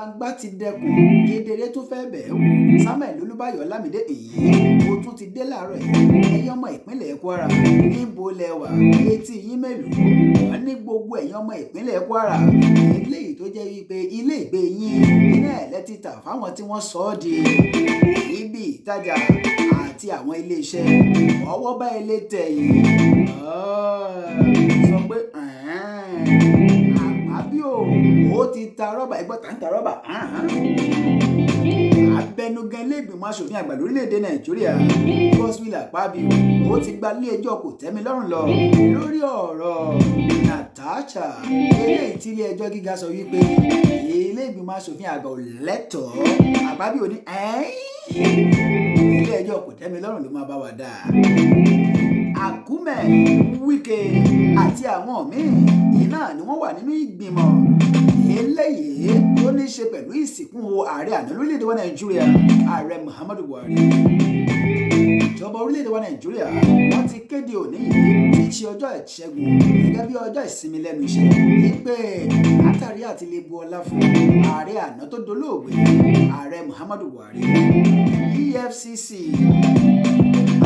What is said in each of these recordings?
gbangba ti dẹkùn kedere tó fẹ́ bẹ̀ wò Samuel Olúbáyọ̀ Ọlámídé èyí ó tún ti dé láàárọ̀ yìí ẹ̀yin ọmọ ìpínlẹ̀ Kwara níbo lẹ wà etí yín mélòó wọ́n ní gbogbo ẹ̀yin ọmọ ìpínlẹ̀ Kwara eléyìí tó jẹ́ wípé ilé ìgbé yín iná ẹ̀lẹ́títà fáwọn tí wọ́n sọ ọ́ di ibi ìtajà àti àwọn ilé iṣẹ́ ọwọ́ bá ilé tẹ̀ yìí sọ pé Akpabio ó ti ta rọ́bà ẹgbọ́n tá ń ta rọ́bà abẹnugan ilé ìgbìmọ̀ aṣòfin àgbà lórílẹ̀‐èdè Nàìjíríà Godswill Akpabio ó ti gba ilé ẹjọ́ kòtẹ́milọ́rùn lọ lórí ọ̀rọ̀ Natasha eléyìí tí ilé ẹjọ́ gíga sọ wípé ilé ìgbìmọ̀ aṣòfin àgbà ò lẹ́tọ̀ọ́ Akpabio ní ilé ẹjọ́ kòtẹ́milọ́rùn ló máa bá wa dá Akume Wike àti àwọn míì iná ni wọ́n wà nínú ìgbìmọ̀ eléyìí tó ní í ṣe pẹ̀lú ìsìnkú ààrẹ àná lórílẹ̀‐èdè wa Nàìjíríà ààrẹ Muhammadu Buhari ìjọba orílẹ̀‐èdè wa Nàìjíríà wọ́n ti kéde òní yìí tí í ṣe ọjọ́ ìṣẹ́gun gẹ́gẹ́ bí ọjọ́ ìsinmi lẹ́nu iṣẹ́ wípé látàrí àti lè bu ọlá fún ààrẹ àná tó dolóògbé ààrẹ Muhammadu Buhari EFCC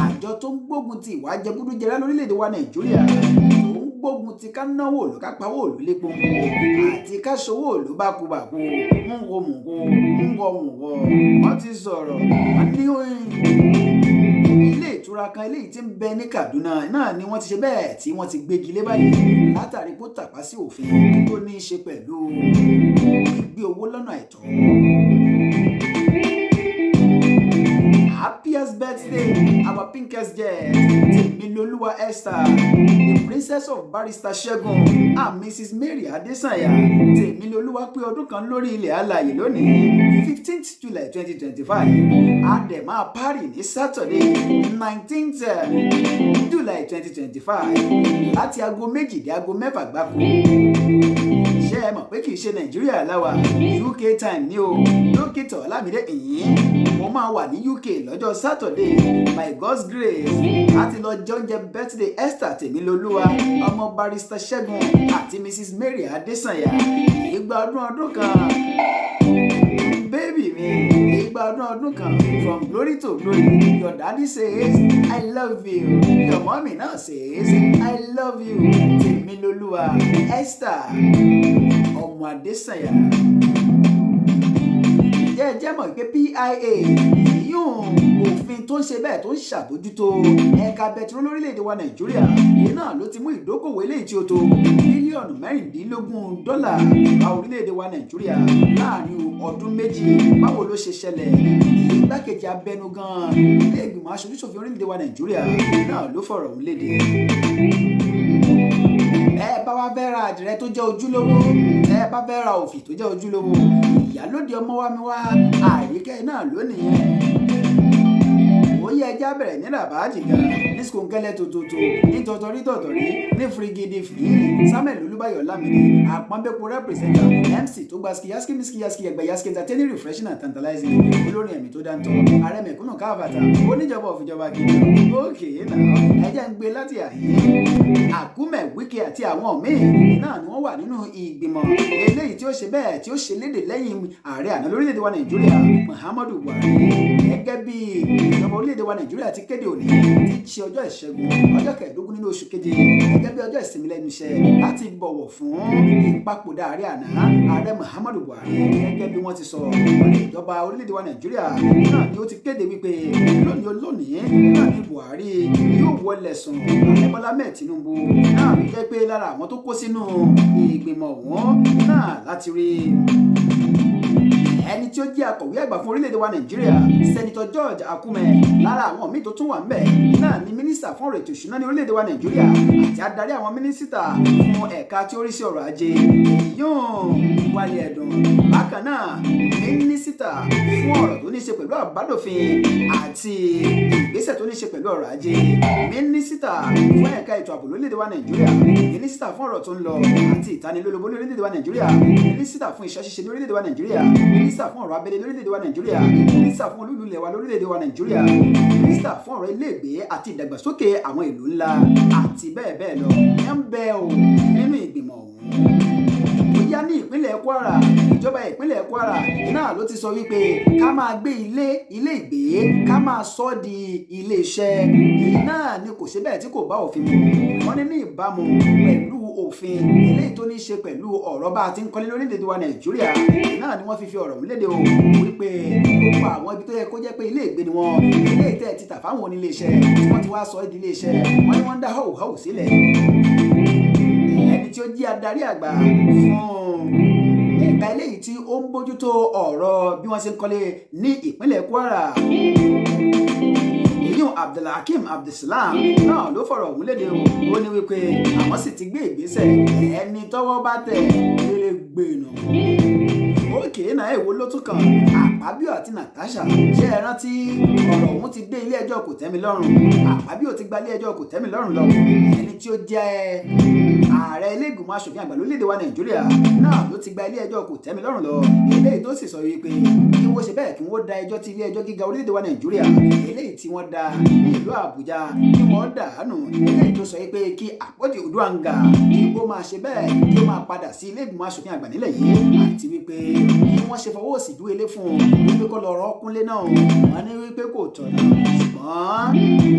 àjọ tó ń gbógun ti ìwà jẹgúdújẹrá lórílẹ̀‐èdè wa Nàìjíríà tó ń gbógun ti ká náwó òlù ká pawó òlù lépo àti ká ṣòwò òlù bákubàku ń wo mùwò wọ́n ti sọ̀rọ̀ wọ́n ní ilé ìtura kan eléyìí tí ń bẹ ní Kaduna náà ni wọ́n ti ṣe bẹ́ẹ̀ tí wọ́n ti gbégi lé báyìí látàrí kó tàpá sí òfin tó ní í ṣe pẹ̀lú gbígbé owó lọ́nà àìtọ́. Happiest birthday, our pinkest jet, Temiloluwa Esther, the princess of Barrister Ṣẹ́gun, and Mrs. Mary Adesanya. Temiloluwa pé ọdún kan lórí ilẹ̀ alààyè lónìí, 15th July 2025. Àdèmá Parí ní Saturday, 19th July 2025. Láti aago méjì dé aago mẹ́fà gbáko. Ṣé ẹ mọ̀ pé kì í ṣe Nàìjíríà láwa, UK time ni o. Dókítà Ọlámídé mo máa wà ní UK lọ́jọ́ Saturday by God's grace láti lọ jẹ oúnjẹ birthday Esther Temiloluwa ọmọ Barrister Ṣẹ́gun àti Mrs. Mary Adesanya ìgbà ọdún kan baby mi ìgbà ọdún kan from glory to glory. Your daddy says I love you, your mommy now says I love you. Temiloluwa Esther ọmọ Adesanya. Jẹ́ mọ̀ pé PIA yóò òfin tó ń ṣe bẹ́ẹ̀ tó ń ṣàbójútó ẹ̀ka bẹtiró lórílẹ̀‐èdè wa Nàìjíríà yìí náà ló ti mú ìdókòwò eléyìí tí ó tó bílíọ̀nù $16 bá orílẹ̀‐èdè wa Nàìjíríà láàrin ọdún méjì. Báwo ló ṣe ṣẹlẹ̀? Igbákejì abẹnugan ilé ìgbìmọ̀ aṣojú-ṣòfin orílẹ̀‐èdè wa Nàìjíríà náà ló fọ̀rọ̀ ọ̀hún léde. Ẹ bá wá fẹ́ ra àdìrẹ tó jẹ́ ojúlówó, ẹ bá fẹ́ ra òfì tó jẹ́ ojúlówó, ìyálóde ọmọ wa mi wá àríkẹ́ náà lónìí ó yẹ ẹja bẹ̀rẹ̀ ní ràbáàjì gan ní skongẹ́lẹ́ tòtòtò ní tọ̀tọ̀rí ní firigidi fìrí Samuel Olúbáyọ̀ Ọlámídé àpọ́nbẹ́pọ̀ rẹ́pírẹ́sẹ̀ntà MC tó gba skiyaski ẹgbẹ́ yaski entertaining refreshing and tantalizing olórin ẹ̀mí tó dáńtọ́ ààrẹ mẹ̀kúnnù káàbàtà oníjọba òfìjọba kìíní òkè náà ẹjẹ́ ń gbé láti àyè Akume Wike àti àwọn míì náà ni wọ́n wà nínú ìgbìmọ̀ eléyìí tí ó ṣe bẹ́ẹ̀ tí ó ṣe léde lẹ́yìn ààrẹ àná lórílẹ̀‐èdè wa Nàìjíríà Muhammadu Buhari gẹ́gẹ́ bí ìjọba orílẹ̀‐èdè wa Nàìjíríà ti kéde òní tí í ṣe ọjọ́ ìṣẹ́gun ọjọ́ 15 nínú oṣù keje gẹ́gẹ́ bí ọjọ́ ìsinmi lẹ́nu iṣẹ́ láti bọ̀wọ̀ fún ìpapòdà ààrẹ àná ààrẹ Muhammadu Buhari gẹ́gẹ́ bí wọ́n ti sọ ìjọba orílẹ̀‐èdè wa Nàìjíríà náà ni ó ti kéde wípé lónìí náà ni Buhari yóò wọlé sùn ààrẹ Bọ́lá Ahmed Tinubu náà ló jẹ́ pé lára àwọn tó kó sínú ìgbìmọ̀ wọn náà láti rí ẹni tí ó jẹ́ akọ̀wé àgbà fún orílẹ̀-èdè wa Nàìjíríà Senator George Akume. Lára àwọn míì tó tún wà ńbẹ̀ náà ni mínísítà fún ọ̀rọ̀ ètò ìṣúná ní orílẹ̀-èdè wa Nàìjíríà àti adarí àwọn mínísítà fún ẹ̀ka tí ó rí sí ọrọ̀ ajé yóò Wálé Ẹ̀dùn. Bákan náà mínísítà fún ọ̀rọ̀ tó ní ṣe pẹ̀lú àbádòfin àti ìgbésẹ̀ tó ní ṣe pẹ̀lú ọrọ̀ ajé, mínísítà fún ẹ̀ka ètò ààbò lórílẹ̀-èdè wa Nàìjíríà, mínísítà fún ọ̀rọ̀ tó ń lọ àti ìtanilólobó lórílẹ̀-èdè wa Nàìjíríà, mínísítà fún iṣẹ́ ṣíṣe ní orílẹ̀-èdè wa Nàìjíríà, mínísítà fún ọ̀rọ̀ abẹ́lé lórílẹ̀-èdè wa Nàìjíríà, mínísítà fún olúùlú ilẹ̀ wa lórílẹ̀-èdè wa Nàìjíríà, mínísítà fún ọ̀rọ̀ iléègbé àti ìdàgbàsókè àwọn ìlú ńlá àti bẹ́ẹ̀ bẹ́ẹ̀ lọ ń bẹ ò nínú ìgbìmọ̀ ọ̀hún. Bóyá ní ìpínlẹ̀ Kwara ìjọba ìpínlẹ̀ Kwara náà ló ti sọ wípé ká máa gbé ilé ìgbé ká máa sọ di ilé iṣẹ́ èyí náà ni kò ṣe bẹ́ẹ̀ tí kò bá òfin mu wọ́n ní ìbámu pẹ̀lú òfin eléyìí tó ní í ṣe pẹ̀lú ọ̀rọ̀ bá a ti ń kọ́lé lórílẹ̀‐èdè wa Nàìjíríà náà ni wọ́n fi ọ̀rọ̀ léde o wípé gbogbo àwọn ibi tó yẹ kó jẹ́ pé ilé ìgbé ni wọ́n ilé ìtẹ́ ti tà fáwọn onílé iṣẹ́ tí wọ́n ti wá sọ ẹ́ di ilé iṣẹ́ wọ́n ní wọ́n ń dá họ́wùhọ́wù sílẹ̀ ẹni tí ó jẹ́ adarí àgbà fún ẹ̀ka eléyìí tí ó ń bójútó ọ̀rọ̀ bí wọ́n ṣe ń kọ́lé ní ìpínlẹ̀ Kwara Abdulhakeem Abdulsalam náà ló fọ̀rọ̀ ọ̀hún léde o ó ní wípé àwọn sì ti gbé ìgbésẹ̀ ẹni tọ́wọ́ bá tẹ̀ lè gbé nù. òkè náà èwo ló tún kàn Akpabio àti Natasha ṣé ẹ rántí ọ̀rọ̀ ọ̀hún ti dé ilé ẹjọ́ kòtẹ́milọ́rùn Akpabio ti gba ilé ẹjọ́ kòtẹ́milọ́rùn lọ ẹni tí ó jẹ́ ààrẹ ilé ìgbìmọ̀ aṣòfin àgbà lórílẹ̀‐èdè wa Nàìjíríà náà ló ti gba ilé ẹjọ́ kòtẹ́milọ́rùn lọ eléyìí tó sì sọ wípé kí wọ́n ṣe bẹ́ẹ̀ kí wọ́n da ẹjọ́ tí ilé ẹjọ́ gíga orílẹ̀‐èdè wa Nàìjíríà eléyìí tí wọ́n dá ní ìlú Àbújá kí wọ́n dànù eléyìí tó sọ pé kí Àpọ́dì Uduagha kí ó máa ṣe bẹ́ẹ̀ kí ó máa padà sí ilé ìgbìmọ̀ aṣòfin àgbà nílẹ̀ yìí àti wípé kí wọ́n ṣe fọwọ́ sí dúélé fún un wípé kó lọ rọ́kúnlé náà wọ́n ní wípé kò tọ̀nà ṣùgbọ́n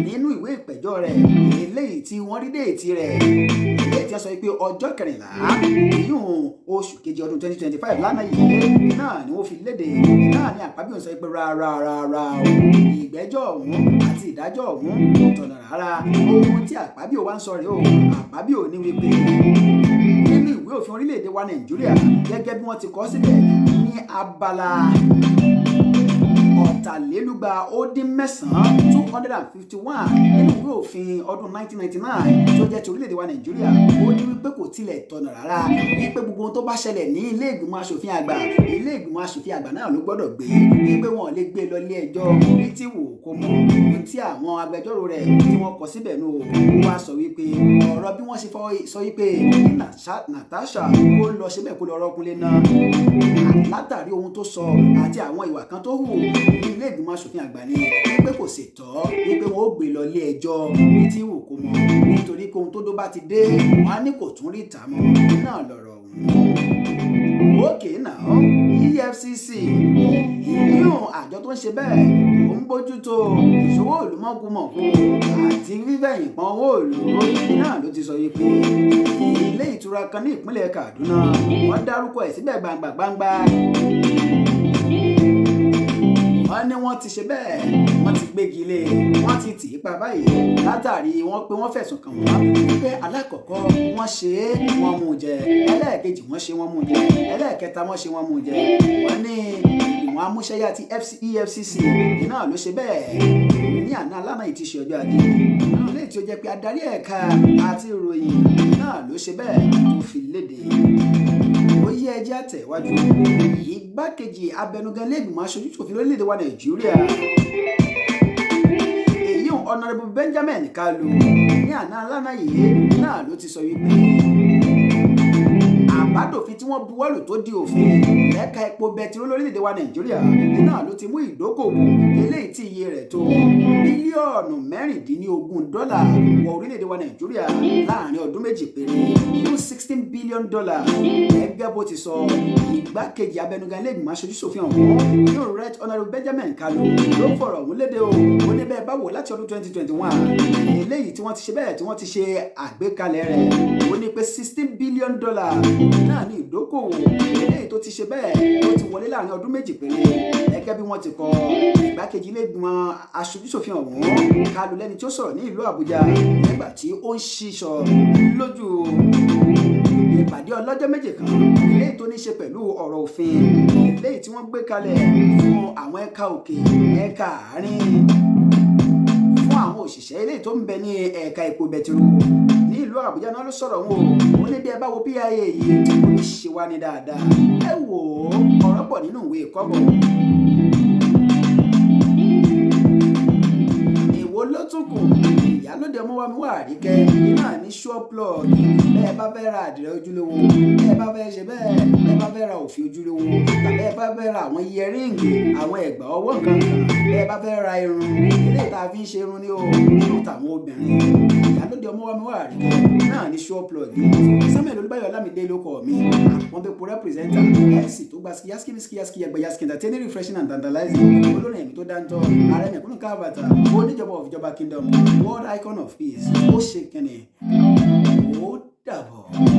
nínú ìwé ìpẹ̀jọ́ rẹ̀ eléyìí tí wọ́n rí déètì rẹ̀ eléyìí tí wọ́n sọ pé ọjọ́ 14 oṣù kejì ọdún 2025 lánàá yìí náà ni wọ́n fi léde náà ni Akpabio sọ pé rárá ìgbẹ́jọ́ ọ̀hún àti ìdájọ́ ọ̀hún kò tọ̀nà rárá ohun tí Akpabio wá ń sọ rèé o Akpabio ní wípé nínú ìwé òfin orílẹ̀-èdè wa Nàìjíríà gẹ́gẹ́ bí wọ́n ti kọ síbẹ̀ ní abala ọ̀tàlélúgba ó dín mẹ́sàn-án 251 nínú ìwé òfin ọdún 1999 tó jẹ́ ti orílẹ̀-èdè wa Nàìjíríà ó ní wípé kò tilẹ̀ tọ̀nà rárá wípé gbogbo ohun tó bá ṣẹlẹ̀ ní ilé ìgbìmọ̀ aṣòfin àgbà ilé ìgbìmọ̀ aṣòfin àgbà náà ló gbọ́dọ̀ gbé wípé wọn lè gbé lọ ilé ẹjọ́ ní tí wò kó mọ̀ ohun tí àwọn agbẹjọ́rò rẹ̀ tí wọ́n kọ síbẹ̀ nù ó wá sọ wípé ọ̀rọ̀ bí wọ́n ṣe sọ wípé Natasha kó lọ síbẹ̀ kó lọ rọ́kúnlé náà látàrí ohun tó sọ àti àwọn ìwà kan tó hù ní ilé ìgbìmọ̀ aṣòfin àgbà ni wípé kò sì tọ́ wípé wọn ó gbé lọ ilé ẹjọ́ ní tí wò kó mọ̀ nítorí pé ohun tó dó bá ti dé wọn á ní kò tún rí ìtà mọ́ náà lọ̀rọ̀ ọ̀hún. òkè náà EFCC yíyún àjọ tó ń ṣe bẹ́ẹ̀ ó ń bójútó ìṣòwò olùmọ̀kùmọ̀kù àti fífẹ̀yìn pọ́n owó ìlú náà ló ti sọ wípé ilé ìtura kan ní ìpínlẹ̀ Kaduna wọ́n dárúkọ ẹ̀ síbẹ̀ gbangba wọ́n ní wọ́n ti ṣe bẹ́ẹ̀ wọ́n ti gbégi lé wọ́n ti tì í pa báyìí látàrí wọ́n pé wọ́n fẹ̀sùn kàn wọ́n wípé alákọ̀ọ́kọ́ wọ́n ṣe é wọ́n mú jẹ ẹlẹ́ẹ̀kejì wọ́n ṣe wọ́n mú jẹ ẹlẹ́ẹ̀kẹta wọ́n ṣe wọ́n mú jẹ wọ́n ní ìgbìmọ̀ amúṣẹ́yá ti EFCC náà ló ṣe bẹ́ẹ̀ ní àná alánà yìí ti ṣe ọjọ́ ajé náà lè tí ó jẹ́ pé adarí ẹ̀ka àti ìròyìn náà ló ṣe bẹ́ẹ̀ tó fi léde ó yẹ ẹjẹ́ àtẹ̀wájú igbákejì abẹnugan lẹ́gbìmọ̀ aṣojú-ṣòfin lórílẹ̀‐èdè wa Nàìjíríà èyí Honorable Benjamin Kalu ní àná alánà yìí náà ló ti sọ wípé àbádòfin tí wọ́n buwọ́lù tó di òfin ẹ̀ka epo bẹtiró lórílẹ̀‐èdè wa Nàìjíríà náà ló ti mú ìdókòwò eléyìí tí iye rẹ̀ tó bílíọ̀nù $16 wọ orílẹ̀‐èdè wa Nàìjíríà láàrin ọdún méjì péré $16 billion gẹ́gẹ́ bó ti sọ igbákejì abẹnugan ilé-ìgbìmọ̀ aṣojú-ṣòfin ọ̀hún yóò Right Honorable Benjamin Kalu ló fọ̀rọ̀ ọ̀hún léde o ó ní bẹ́ẹ̀ báwo láti ọdún 2021 eléyìí tí wọ́n ti ṣe bẹ́ẹ̀ tí wọ́n ti ṣe àgbékalẹ̀ rẹ̀ ó ní pé $16 billion náà ní ìdókòwò eléyìí tó ti ṣe bẹ́ẹ̀ tó ti wọlé láàrin ọdún méjì péré gẹ́gẹ́ bí wọ́n ti kọ igbákejì ilé-ìgbìmọ̀ aṣojú-ṣòfin ọ̀hún Kalu lẹ́ni tí ó sọ̀rọ̀ ní ìlú Àbújá nígbà tí ó ń ṣíṣọ lójú ìpàdé ọlọ́jọ́ méje kan eléyìí tó ní ṣe pẹ̀lú ọ̀rọ̀ òfin eléyìí tí wọ́n gbé kalẹ̀ fún àwọn ẹ̀ka òkè ẹ̀ka àárín fún àwọn òṣìṣẹ́ eléyìí tó ń bẹ ní ẹ̀ka epo bẹtiró ní ìlú Àbújá náà ló sọ̀rọ̀ wọn ó ní bí ẹ bá wo PIA yìí ó ní ṣe wá ní dáadáa ẹ wò ó ọ̀rọ̀ pọ̀ nínú ìwé ìkọ́bọ̀ èwo ló tún kù ìyálóde ọmọ wa mi wà àríkẹ́ iná ní sure plug bẹ́ẹ̀ bá fẹ́ ra àdìrẹ ojúlówó bẹ́ẹ̀ bá fẹ́ ṣe bẹ́ẹ̀ bẹ́ẹ̀ bá fẹ́ ra òfì ojúlówó tàbí ẹ bá fẹ́ ra àwọn yẹríǹgì àwọn ẹ̀gbà ọwọ́ nǹkan kan bẹ́ẹ̀ bá fẹ́ ra irun ilé ìta fi ń ṣe irun ní o nínú tàwọn obìnrin ìyálóde ọmọ wa mi wà àríkẹ́ náà ní sure plug Samuel Olúbáyọ̀ Ọlámidé ló kọ mi àwọn pẹ̀pọ̀ representer MC tó gba skiyaski ẹgbẹ̀yaski entertaining refreshing and tantalizing olórin ẹ̀mí tó dáńtọ́ ààrẹ mẹ̀kúnnù káàbàtà oníjọba of ìjọba kingdom world icon of peace ó ṣe kẹ́ni ó dàbọ̀.